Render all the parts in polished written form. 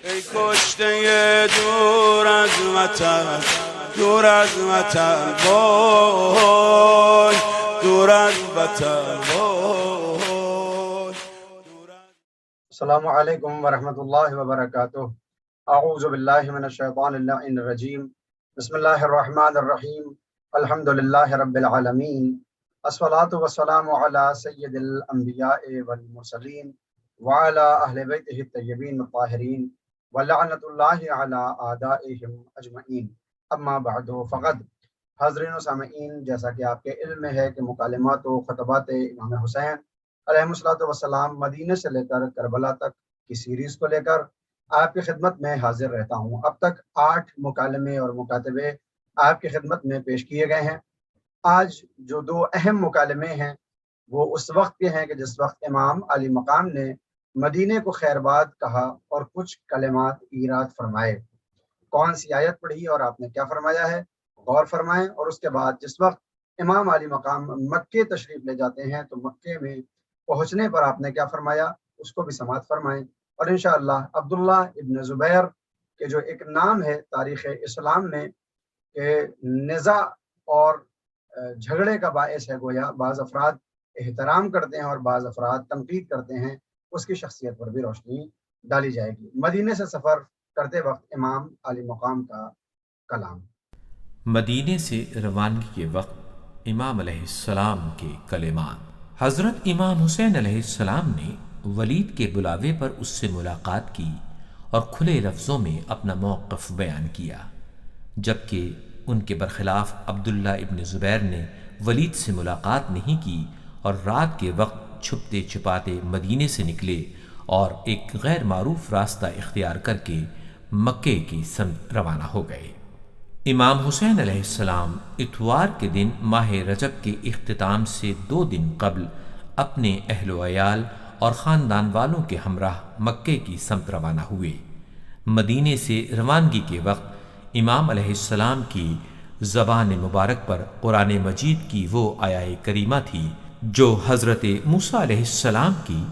ای کشته دور از وطن، دور از وطن وای، دور از وطن وای. السلام علیکم ورحمۃ اللہ وبرکاتہ. اعوذ باللہ من الشیطان اللعین الرجیم. بسم اللہ الرحمن الرحیم. الحمد للہ رب العالمین. الصلاۃ والسلام علی سید الانبیاء والمرسلین وعلی اہل بیتہ الطیبین الطاہرین ولعنۃ اللہ علی اعدائہم اجمعین. اما بعد فقد. حاضرین و سامعین، جیسا کہ آپ کے علم میں ہے کہ مکالمات و خطبات امام حسین علیہ الصلوۃ والسلام مدینے سے لے کر کربلا تک کی سیریز کو لے کر آپ کی خدمت میں حاضر رہتا ہوں. اب تک 8 مکالمے اور مکاتبے آپ کی خدمت میں پیش کیے گئے ہیں. آج جو 2 اہم مکالمے ہیں وہ اس وقت کے ہیں کہ جس وقت امام علی مقام نے مدینے کو خیرباد کہا اور کچھ کلمات ایراد فرمائے. کون سی آیت پڑھی اور آپ نے کیا فرمایا ہے، غور فرمائیں. اور اس کے بعد جس وقت امام علی مقام مکے تشریف لے جاتے ہیں تو مکے میں پہنچنے پر آپ نے کیا فرمایا اس کو بھی سماعت فرمائیں. اور انشاءاللہ عبداللہ ابن زبیر کے جو ایک نام ہے تاریخ اسلام میں کہ نزاع اور جھگڑے کا باعث ہے، گویا بعض افراد احترام کرتے ہیں اور بعض افراد تنقید کرتے ہیں، اس کی شخصیت پر بھی روشنی ڈالی جائے گی. مدینے سے سفر کرتے وقت امام علی مقام کا کلام. مدینے سے روانگی کے وقت امام علیہ السلام کے کلمات. حضرت امام حسین علیہ السلام نے ولید کے بلاوے پر اس سے ملاقات کی اور کھلے لفظوں میں اپنا موقف بیان کیا، جبکہ ان کے برخلاف عبداللہ ابن زبیر نے ولید سے ملاقات نہیں کی اور رات کے وقت چھپتے چھپاتے مدینے سے نکلے اور ایک غیر معروف راستہ اختیار کر کے مکے کی سمت روانہ ہو گئے. امام حسین علیہ السلام اتوار کے دن ماہ رجب کے اختتام سے 2 دن قبل اپنے اہل و عیال اور خاندان والوں کے ہمراہ مکے کی سمت روانہ ہوئے. مدینے سے روانگی کے وقت امام علیہ السلام کی زبان مبارک پر قرآن مجید کی وہ آیہ کریمہ تھی جو حضرت موسیٰ علیہ السلام کی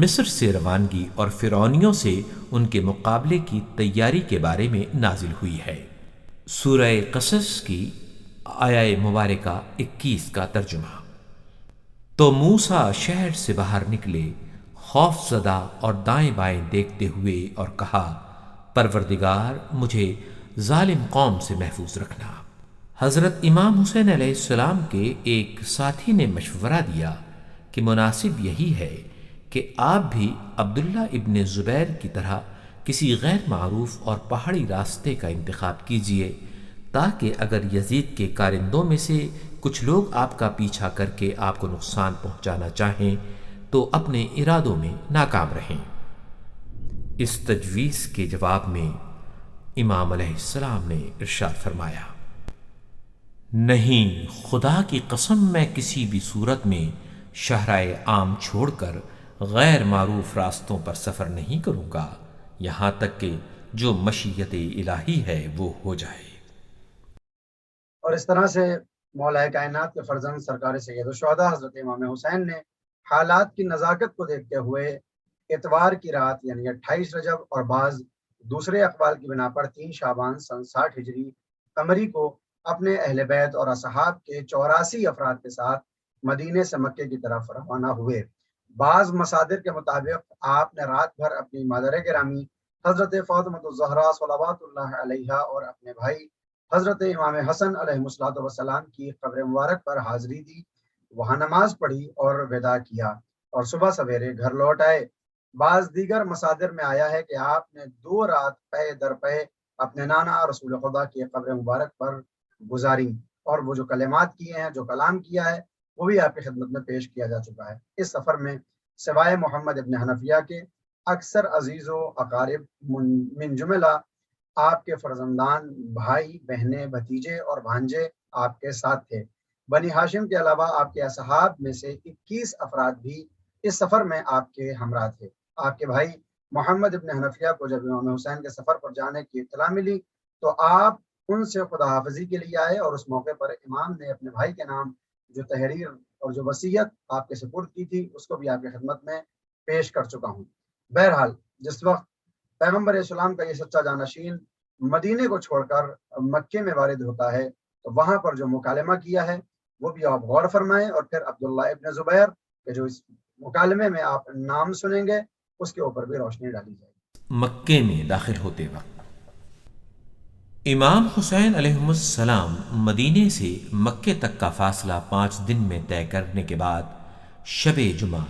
مصر سے روانگی اور فرعونیوں سے ان کے مقابلے کی تیاری کے بارے میں نازل ہوئی ہے. سورہ قصص کی آیہ مبارکہ 21 کا ترجمہ. تو موسیٰ شہر سے باہر نکلے خوف زدہ اور دائیں بائیں دیکھتے ہوئے اور کہا، پروردگار مجھے ظالم قوم سے محفوظ رکھنا. حضرت امام حسین علیہ السلام کے ایک ساتھی نے مشورہ دیا کہ مناسب یہی ہے کہ آپ بھی عبداللہ ابن زبیر کی طرح کسی غیر معروف اور پہاڑی راستے کا انتخاب کیجیے، تاکہ اگر یزید کے کارندوں میں سے کچھ لوگ آپ کا پیچھا کر کے آپ کو نقصان پہنچانا چاہیں تو اپنے ارادوں میں ناکام رہیں. اس تجویز کے جواب میں امام علیہ السلام نے ارشاد فرمایا، نہیں، خدا کی قسم میں کسی بھی صورت میں شہرائے عام چھوڑ کر غیر معروف راستوں پر سفر نہیں کروں گا یہاں تک کہ جو مشیت الہی ہے وہ ہو جائے. اور اس طرح سے مولا کائنات کے فرزند سرکار سید الشہداء حضرت امام حسین نے حالات کی نزاکت کو دیکھتے ہوئے اتوار کی رات یعنی 28 رجب اور بعض دوسرے اقوال کی بنا پر 3 شعبان سن 60 ہجری قمری کو اپنے اہل بیت اور اصحاب کے 84 افراد کے ساتھ مدینے سے مکے کی طرف روانہ ہوئے. بعض مصادر کے مطابق آپ نے رات بھر اپنی مادر گرامی حضرت فاطمہ الزہرا صلوات اللہ علیہا اور اپنے بھائی حضرت امام حسن علیہ الصلوۃ والسلام کی قبر مبارک پر حاضری دی، وہاں نماز پڑھی اور وداع کیا اور صبح سویرے گھر لوٹ آئے. بعض دیگر مصادر میں آیا ہے کہ آپ نے 2 رات پے در پے اپنے نانا رسول خدا کی قبر مبارک پر گزاری اور وہ جو کلمات کیے ہیں، جو کلام کیا ہے، وہ بھی آپ کی خدمت میں پیش کیا جا چکا ہے. اس سفر میں سوائے محمد ابن حنفیہ کے اکثر عزیز و اقارب من جملہ آپ کے فرزندان، بھائی، بہنیں، بھتیجے اور بھانجے آپ کے ساتھ تھے. بنی ہاشم کے علاوہ آپ کے اصحاب میں سے 21 افراد بھی اس سفر میں آپ کے ہمراہ تھے. آپ کے بھائی محمد ابن حنفیہ کو جب امام حسین کے سفر پر جانے کی اطلاع ملی تو آپ ان سے خدا حافظی کے لیے آئے اور اس موقع پر امام نے اپنے بھائی کے نام جو تحریر اور جو وصیت آپ کے سپرد کی تھی اس کو بھی آپ کی خدمت میں پیش کر چکا ہوں. بہرحال جس وقت پیغمبر اسلام کا یہ سچا جانشین مدینے کو چھوڑ کر مکے میں وارد ہوتا ہے تو وہاں پر جو مکالمہ کیا ہے وہ بھی آپ غور فرمائیں، اور پھر عبداللہ ابن زبیر کے جو اس مکالمے میں آپ نام سنیں گے اس کے اوپر بھی روشنی ڈالی جائے گی۔ مکے میں داخل ہوتے وقت امام حسین علیہ السلام مدینے سے مکے تک کا فاصلہ 5 دن میں طے کرنے کے بعد شب جمعہ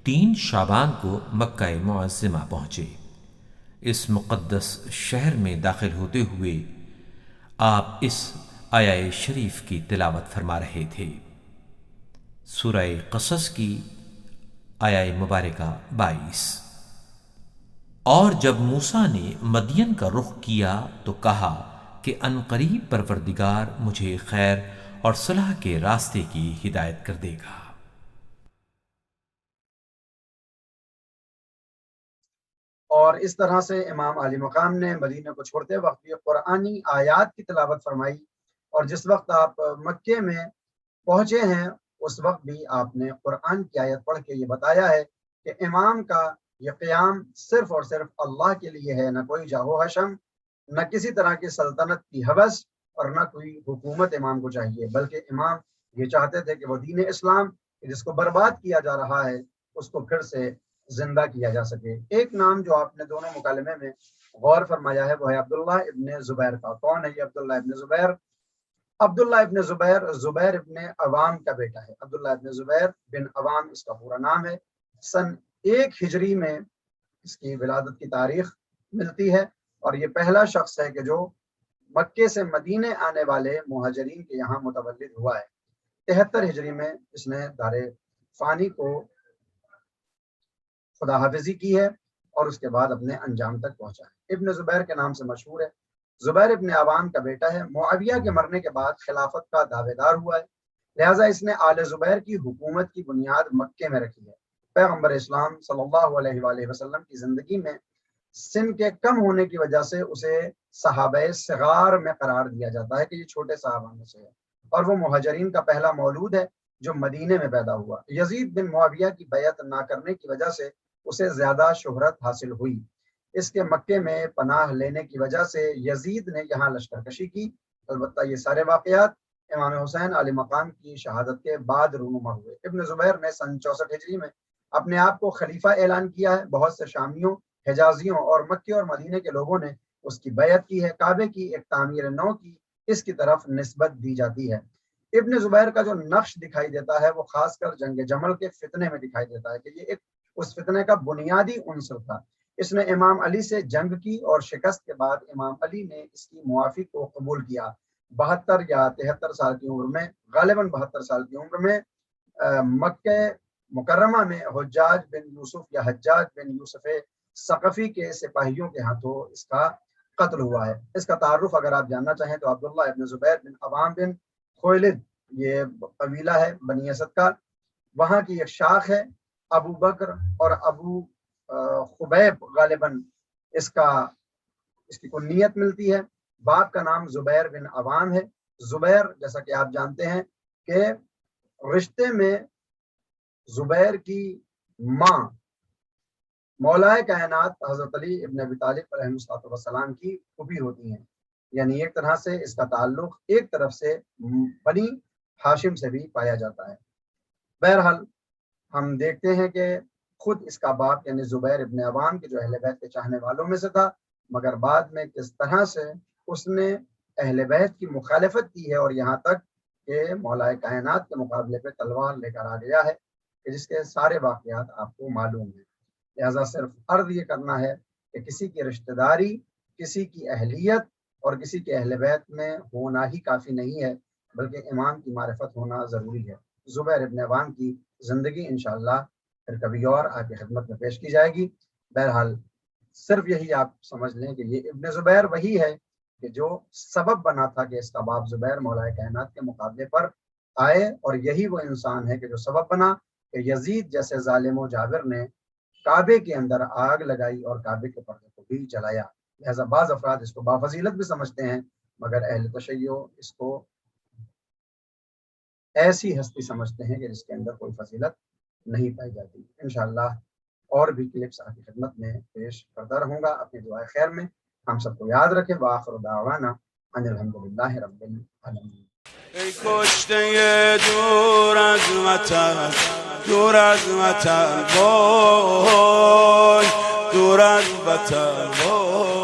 3 شعبان کو مکہ معظمہ پہنچے۔ اس مقدس شہر میں داخل ہوتے ہوئے آپ اس آیہ شریف کی تلاوت فرما رہے تھے، سورہ قصص کی آیہ مبارکہ 22۔ اور جب موسیٰ نے مدین کا رخ کیا تو کہا کہ عنقریب پروردگار مجھے خیر اور صلاح کے راستے کی ہدایت کر دے گا۔ اور اس طرح سے امام علی مقام نے مدینہ کو چھوڑتے وقت یہ قرآنی آیات کی تلاوت فرمائی، اور جس وقت آپ مکے میں پہنچے ہیں اس وقت بھی آپ نے قرآن کی آیت پڑھ کے یہ بتایا ہے کہ امام کا یہ قیام صرف اور صرف اللہ کے لیے ہے، نہ کوئی جاہ و حشم، نہ کسی طرح کی سلطنت کی حوث، اور نہ کوئی حکومت امام کو چاہیے، بلکہ امام یہ چاہتے تھے کہ وہ دین اسلام جس کو برباد کیا جا رہا ہے اس کو پھر سے زندہ کیا جا سکے۔ ایک نام جو آپ نے دونوں مکالمے میں غور فرمایا ہے وہ ہے عبداللہ ابن زبیر کا۔ کون ہے یہ عبداللہ ابن زبیر؟ عبداللہ ابن زبیر زبیر ابن عوام کا بیٹا ہے۔ عبداللہ ابن زبیر بن عوام اس کا پورا نام ہے۔ سن 1 ہجری میں اس کی ولادت کی تاریخ ملتی ہے، اور یہ پہلا شخص ہے کہ جو مکے سے مدینے آنے والے مہاجرین کے یہاں متولد ہوا ہے۔ 73 ہجری میں اس نے دار فانی کو خدا حافظی کی ہے اور اس کے بعد اپنے انجام تک پہنچا ہے۔ ابن زبیر کے نام سے مشہور ہے۔ زبیر ابن عوام کا بیٹا ہے، معاویہ کے مرنے کے بعد خلافت کا دعوے دار ہوا ہے، لہٰذا اس نے آل زبیر کی حکومت کی بنیاد مکے میں رکھی ہے۔ پیغمبر اسلام صلی اللہ علیہ وآلہ وسلم کی زندگی میں سن کے کم ہونے کی وجہ سے اسے صحابہ صغار میں قرار دیا جاتا ہے کہ یہ چھوٹے صحابہ میں سے ہے، اور وہ مہاجرین کا پہلا مولود ہے جو مدینے میں پیدا ہوا۔ یزید بن معاویہ کی بیعت نہ کرنے کی وجہ سے اسے زیادہ شہرت حاصل ہوئی۔ اس کے مکے میں پناہ لینے کی وجہ سے یزید نے یہاں لشکر کشی کی۔ البتہ یہ سارے واقعات امام حسین علی مقام کی شہادت کے بعد رونما ہوئے۔ ابن زبیر نے سن 64 ہجری میں اپنے آپ کو خلیفہ اعلان کیا ہے۔ بہت سے شامیوں، حجازیوں اور مکے اور مدینے کے لوگوں نے اس کی بیعت کی ہے۔ کعبے کی ایک تعمیر نو کی اس کی طرف نسبت دی جاتی ہے۔ ابن زبیر کا جو نقش دکھائی دیتا ہے وہ خاص کر جنگ جمل کے فتنے میں دکھائی دیتا ہے کہ یہ ایک اس فتنے کا بنیادی عنصر تھا۔ اس نے امام علی سے جنگ کی اور شکست کے بعد امام علی نے اس کی معافی کو قبول کیا۔ 72 یا 73 سال کی عمر میں، غالباً 72 سال کی عمر میں مکہ مکرمہ میں حجاج بن یوسف یا حجاج بن یوسف ثقفی کے سپاہیوں کے ہاتھوں اس کا قتل ہوا ہے۔ اس کا تعارف اگر آپ جاننا چاہیں تو عبداللہ ابن زبیر بن عوام بن خویلد، یہ قبیلہ ہے بنی اسد کا، وہاں کی ایک شاخ ہے۔ ابو بکر اور ابو خبیب غالباً اس کی کنیت ملتی ہے۔ باپ کا نام زبیر بن عوام ہے۔ زبیر جیسا کہ آپ جانتے ہیں کہ رشتے میں زبیر کی ماں مولائے کائنات حضرت علی ابن ابی طالب علیہ السلام کی پھوپھی ہوتی ہیں، یعنی ایک طرح سے اس کا تعلق ایک طرف سے بنی ہاشم سے بھی پایا جاتا ہے۔ بہرحال ہم دیکھتے ہیں کہ خود اس کا باپ یعنی زبیر ابن عوام کے جو اہل بیت کے چاہنے والوں میں سے تھا، مگر بعد میں کس طرح سے اس نے اہل بیت کی مخالفت کی ہے اور یہاں تک کہ مولائے کائنات کے مقابلے پہ تلوار لے کر آ گیا ہے، کہ جس کے سارے واقعات آپ کو معلوم ہیں۔ لہذا صرف عرض یہ کرنا ہے کہ کسی کی رشتہ داری، کسی کی اہلیت اور کسی کے اہل بیت میں ہونا ہی کافی نہیں ہے، بلکہ امام کی معرفت ہونا ضروری ہے۔ زبیر ابن عوام کی زندگی انشاءاللہ پھر کبھی اور آپ کی خدمت میں پیش کی جائے گی۔ بہرحال صرف یہی آپ سمجھ لیں کہ یہ ابن زبیر وہی ہے کہ جو سبب بنا تھا کہ اس کا باپ زبیر مولائے کائنات کے مقابلے پر آئے، اور یہی وہ انسان ہے کہ جو سبب بنا کہ یزید جیسے ظالم و جابر نے کعبے کے اندر آگ لگائی اور کعبے کے پردے کو بھی جلایا۔ لہذا بعض افراد اس کو بافضیلت بھی سمجھتے ہیں، مگر اہل تشیع اس کو ایسی ہستی سمجھتے ہیں کہ جس کے اندر کوئی فضیلت نہیں پائی جاتی۔ انشاءاللہ اور بھی کلپس آپ کی خدمت میں پیش کرتا رہوں گا اپنی دعائے خیر میں. ہم سب کو یاد رکھیں. وآخر دعوانا ان الحمدللہ رب العالمین. ای کشته دور از وطن، دور از وطن وای، دور از وطن وای.